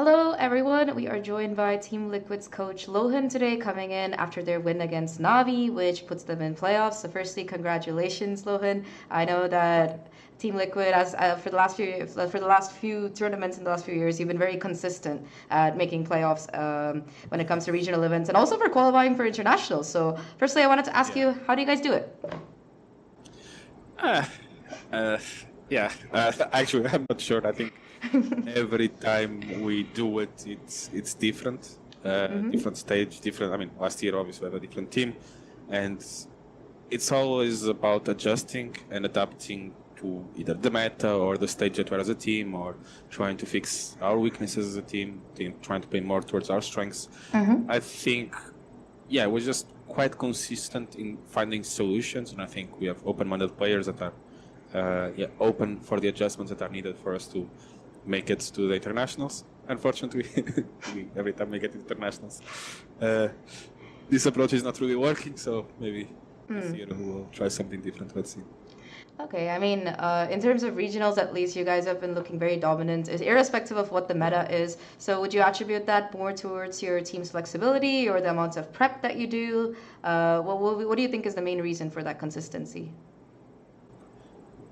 Hello, everyone. We are joined by Team Liquid's coach LohaN today, coming in after their win against NAVI, which puts them in playoffs. So, firstly, congratulations, LohaN. I know that Team Liquid, as for the last few tournaments in the last few years, you've been very consistent at making playoffs when it comes to regional events and also for qualifying for internationals. So, firstly, I wanted to ask you, how do you guys do it? Actually, I'm not sure. I think every time we do it, it's different. Different stage, different. I mean, last year obviously we had a different team, and it's always about adjusting and adapting to either the meta or the stage that we're as a team, or trying to fix our weaknesses as a team, trying to play more towards our strengths. I think, we're just quite consistent in finding solutions, and I think we have open-minded players that are open for the adjustments that are needed for us to make it to the internationals. Unfortunately, every time we get internationals, this approach is not really working, so maybe this year we'll try something different. Let's see. Okay, I mean, in terms of regionals, at least you guys have been looking very dominant, irrespective of what the meta is. So would you attribute that more towards your team's flexibility or the amounts of prep that you do? What do you think is the main reason for that consistency?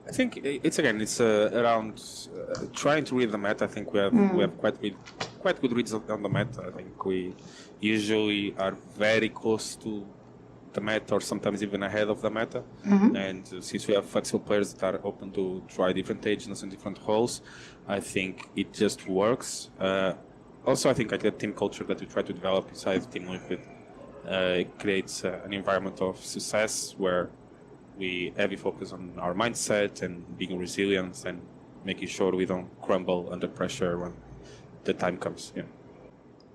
I think it's around trying to read the meta. I think we have quite good reads on the meta. I think we usually are very close to the meta, or sometimes even ahead of the meta. And since we have flexible players that are open to try different agents and different roles, I think it just works. Also, I think the team culture that we try to develop inside Team Liquid creates an environment of success where we heavy focus on our mindset and being resilient and making sure we don't crumble under pressure when the time comes. Yeah.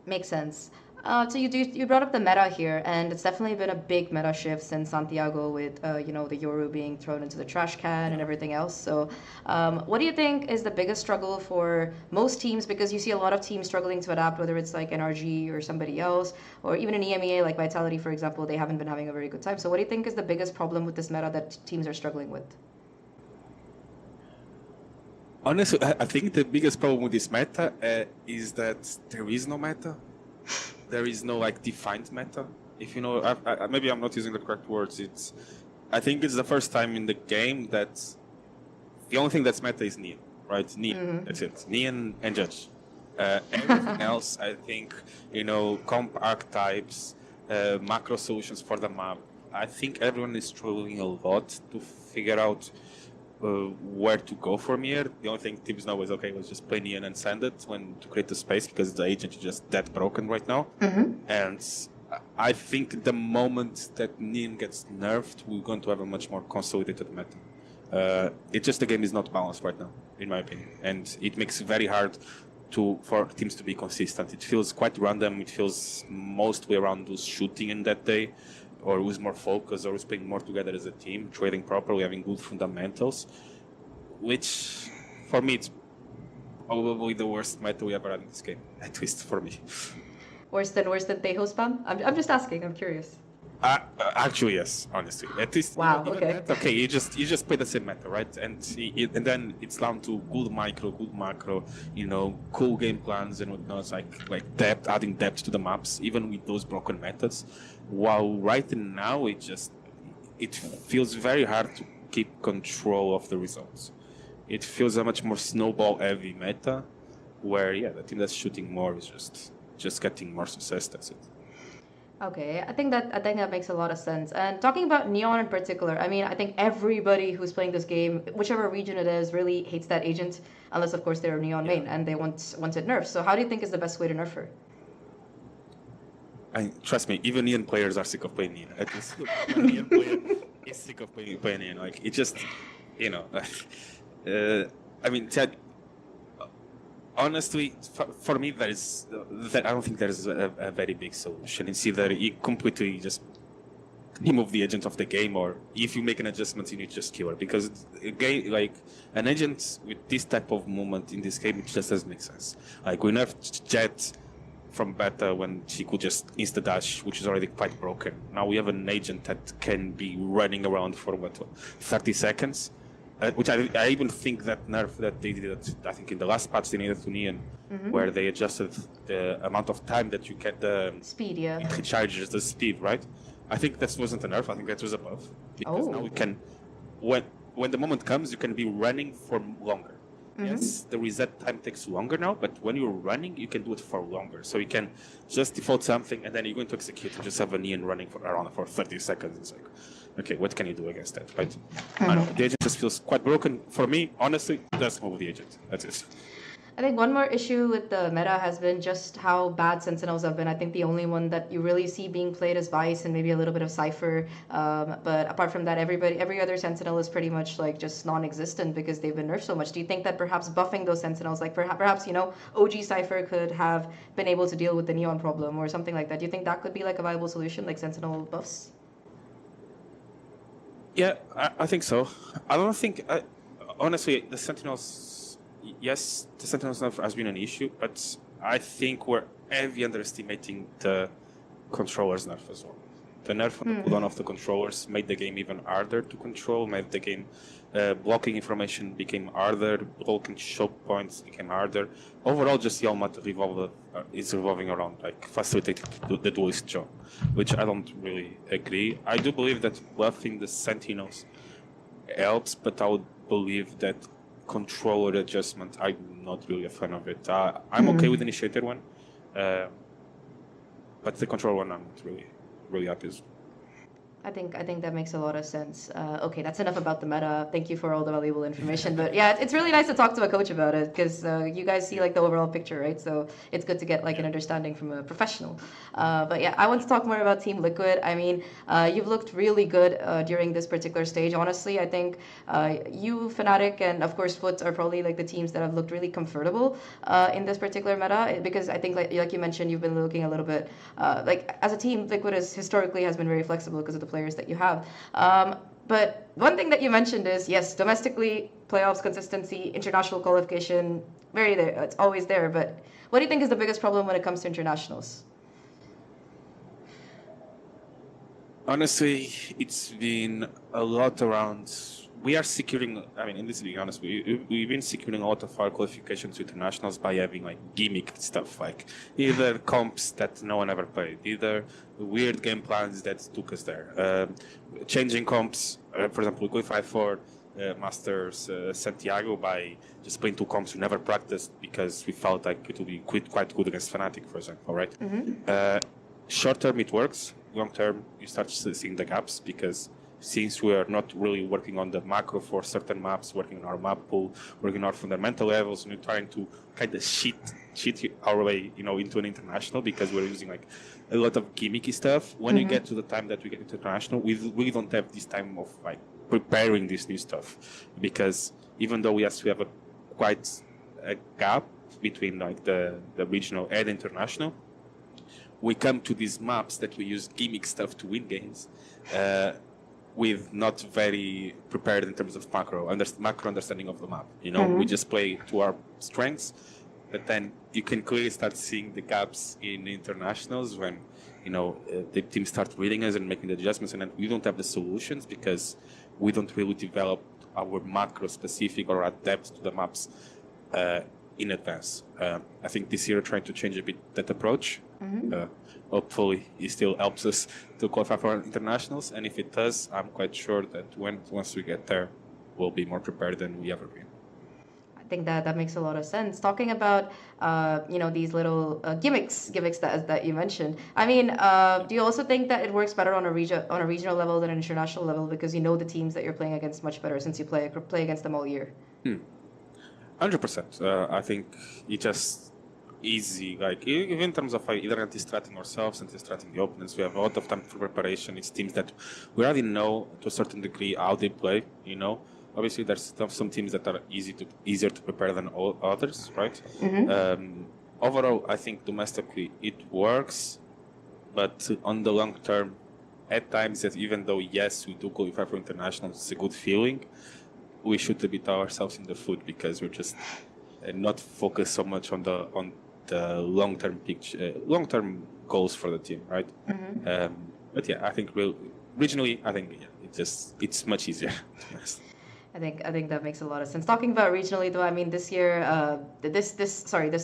Makes sense. So you brought up the meta here, and it's definitely been a big meta shift since Santiago with the Yoru being thrown into the trash can and everything else. So what do you think is the biggest struggle for most teams? Because you see a lot of teams struggling to adapt, whether it's like NRG or somebody else, or even in EMEA like Vitality, for example, they haven't been having a very good time. So what do you think is the biggest problem with this meta that teams are struggling with? Honestly, I think the biggest problem with this meta is that there is no meta. There is no defined meta. If you know, maybe I'm not using the correct words. I think it's the first time in the game that the only thing that's meta is Neon, right? Neon, that's it. Neon and Judge. Everything else, I think, comp archetypes, macro solutions for the map. I think everyone is struggling a lot to figure out where to go from here. The only thing teams know is, okay, let's just play Neon and send it to create the space, because the agent is just that broken right now. And I think the moment that Neon gets nerfed, we're going to have a much more consolidated meta. It's just the game is not balanced right now, in my opinion, and it makes it very hard for teams to be consistent. It feels quite random. It feels mostly around who's shooting in that day, or who's more focused, or who's playing more together as a team, trading properly, having good fundamentals, which, for me, it's probably the worst meta we ever had in this game, at least for me. Worse than Tejo spam? I'm just asking, I'm curious. Actually, yes, honestly. At least, wow, okay. Okay, you just play the same meta, right? And then it's down to good micro, good macro, cool game plans and whatnot, like depth, adding depth to the maps, even with those broken methods. While right now, it feels very hard to keep control of the results. It feels a much more snowball-heavy meta, where the team that's shooting more is just getting more success. That's it. Okay, I think that makes a lot of sense. And talking about Neon in particular, I mean, I think everybody who's playing this game, whichever region it is, really hates that agent, unless of course they're a Neon main and they want it nerfed. So how do you think is the best way to nerf her? Trust me, even Neon players are sick of playing Neon. At least a Neon player is sick of playing Neon. Like, it just, I mean, honestly, for me, I don't think there is a very big solution. It's either you completely just remove the agent of the game, or if you make an adjustment, you need to just kill her. Because an agent with this type of movement in this game, it just doesn't make sense. Like, we nerfed Jet from beta when she could just insta-dash, which is already quite broken. Now we have an agent that can be running around for 30 seconds. which I even think that nerf that they did, I think in the last patch they needed to Neon, where they adjusted the amount of time that you get the Speed, yeah. it recharges the speed, right? I think that wasn't a nerf. I think that was a buff, because now we can, when the moment comes, you can be running for longer. Yes, the reset time takes longer now, but when you're running, you can do it for longer. So you can just default something, and then you're going to execute and just have a Neon running for around 30 seconds. It's like, okay, what can you do against that, right? I don't know, the agent just feels quite broken. For me, honestly, just move the agent. That's it. I think one more issue with the meta has been just how bad Sentinels have been. I think the only one that you really see being played is Vice and maybe a little bit of Cypher. But apart from that, every other Sentinel is pretty much like just non-existent because they've been nerfed so much. Do you think that perhaps buffing those Sentinels, like perhaps, you know, OG Cypher could have been able to deal with the Neon problem or something like that? Do you think that could be like a viable solution, like Sentinel buffs? Yeah, I think so. I don't think, honestly, the Sentinels, yes, the Sentinels nerf has been an issue, but I think we're heavily underestimating the controllers nerf as well. The nerf on the cooldown of the controllers made the game even harder to control, made the game blocking information became harder, blocking choke points became harder. Overall, just the Almat is revolving around like facilitating the duelist job, which I don't really agree. I do believe that buffing the Sentinels helps, but I would believe that controller adjustment, I'm not really a fan of it. I'm okay with Initiator one, but the controller one, I'm not really happy with. I think that makes a lot of sense. Okay, that's enough about the meta. Thank you for all the valuable information. But yeah, it's really nice to talk to a coach about it because you guys see like the overall picture, right? So it's good to get like an understanding from a professional. But yeah, I want to talk more about Team Liquid. I mean, you've looked really good during this particular stage. Honestly, I think you, Fnatic, and of course Foot are probably like the teams that have looked really comfortable in this particular meta because I think like you mentioned, you've been looking a little bit like as a team, Liquid historically has been very flexible because of the players that you have. But one thing that you mentioned is, yes, domestically, playoffs, consistency, international qualification, very there. It's always there. But what do you think is the biggest problem when it comes to internationals? Honestly, it's been a lot around. We are securing, I mean, in this, to be honest, we've been securing a lot of our qualifications to internationals by having like gimmick stuff, like either comps that no one ever played, either weird game plans that took us there, changing comps. For example, we qualified for Masters Santiago by just playing two comps we never practiced because we felt like it would be quite good against Fnatic, for example, right? Short term, it works. Long term, you start seeing the gaps because since we are not really working on the macro for certain maps, working on our map pool, working on our fundamental levels, and we're trying to kind of cheat our way, you know, into an international because we're using like a lot of gimmicky stuff. When you get to the time that we get into international, we really don't have this time of like preparing this new stuff because even though we have quite a gap between like the regional and international, we come to these maps that we use gimmick stuff to win games. With not very prepared in terms of macro understanding of the map. You know, we just play to our strengths, but then you can clearly start seeing the gaps in internationals when, you know, the team start reading us and making the adjustments, and then we don't have the solutions because we don't really develop our macro specific or adapt to the maps in advance. I think this year trying to change a bit that approach. Hopefully it still helps us to qualify for internationals, and if it does, I'm quite sure that once we get there, we'll be more prepared than we ever been. I think that makes a lot of sense. Talking about you know, these little gimmicks that you mentioned. I mean, do you also think that it works better on a regional level than an international level because you know the teams that you're playing against much better since you play against them all year? 100%. I think it just easy, like even in terms of either anti-stratting ourselves, anti-stratting the opponents, we have a lot of time for preparation. It's teams that we already know to a certain degree how they play, you know. Obviously there's some teams that are easier to prepare than all others, right? Overall, I think domestically it works, but on the long term, at times, that even though yes, we do qualify for internationals, it's a good feeling, we shoot a bit ourselves in the foot because we're just not focused so much on the long-term picture, long-term goals for the team, right? But yeah, I think regionally, I think it's much easier. To be honest. I think that makes a lot of sense. Talking about regionally, though, I mean, this year, this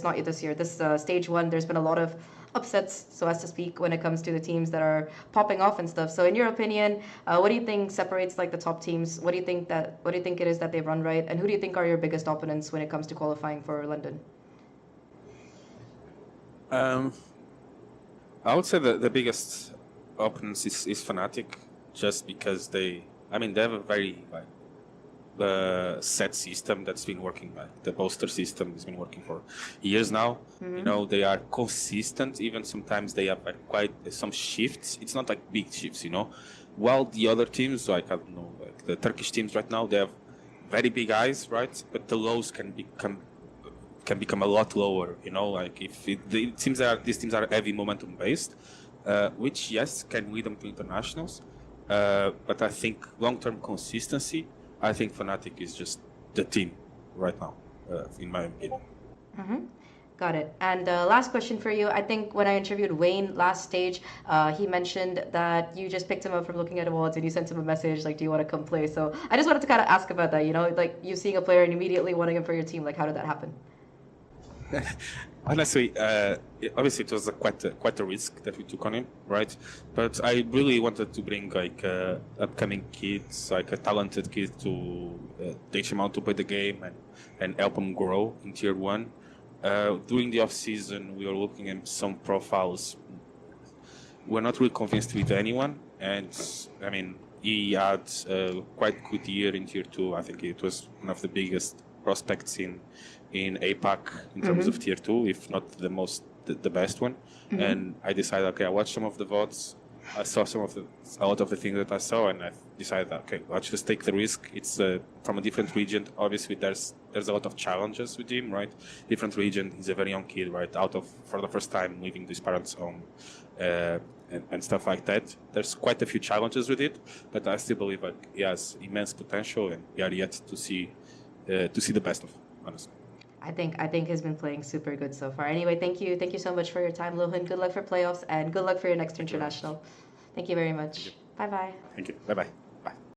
not this year, this stage one, there's been a lot of upsets, so as to speak, when it comes to the teams that are popping off and stuff. So, in your opinion, what do you think separates like the top teams? What do you think it is that they run right, and who do you think are your biggest opponents when it comes to qualifying for London? Um, I would say the biggest opponents is Fnatic, just because they have a very set system that's been working. The poster system has been working for years now. They are consistent. Even sometimes they have quite some shifts. It's not like big shifts, While the other teams, like I don't know, like the Turkish teams right now, they have very big eyes, right? But the lows can become a lot lower, Like if it seems that these teams are heavy momentum based, which yes can lead them to internationals. But I think long-term consistency, I think Fnatic is just the team right now, in my opinion. Got it. And last question for you. I think when I interviewed Wayne last stage, he mentioned that you just picked him up from looking at awards and you sent him a message like, do you want to come play? So I just wanted to kind of ask about that, like you seeing a player and immediately wanting him for your team. Like, how did that happen? Honestly, obviously it was quite a risk that we took on him, right? But I really wanted to bring upcoming kids, like a talented kid, to teach him how to play the game and help him grow in Tier 1. During the off season, we were looking at some profiles. We're not really convinced with anyone, and I mean, he had a quite good year in Tier 2. I think it was one of the biggest prospects in APAC in terms of Tier 2, if not the best one. And I decided, okay, I watched some of the VODs. I saw a lot of the things that I saw, and I decided, okay, let's just take the risk. It's from a different region. Obviously, there's a lot of challenges with him, right? Different region. He's a very young kid, right? For the first time leaving his parents' home, and stuff like that. There's quite a few challenges with it, but I still believe he has immense potential, and we are yet to see the best of him, honestly. I think he's been playing super good so far. Anyway, thank you so much for your time, LohaN. Good luck for playoffs and good luck for your next international. Thank you very much. Bye bye. Thank you. Bye bye.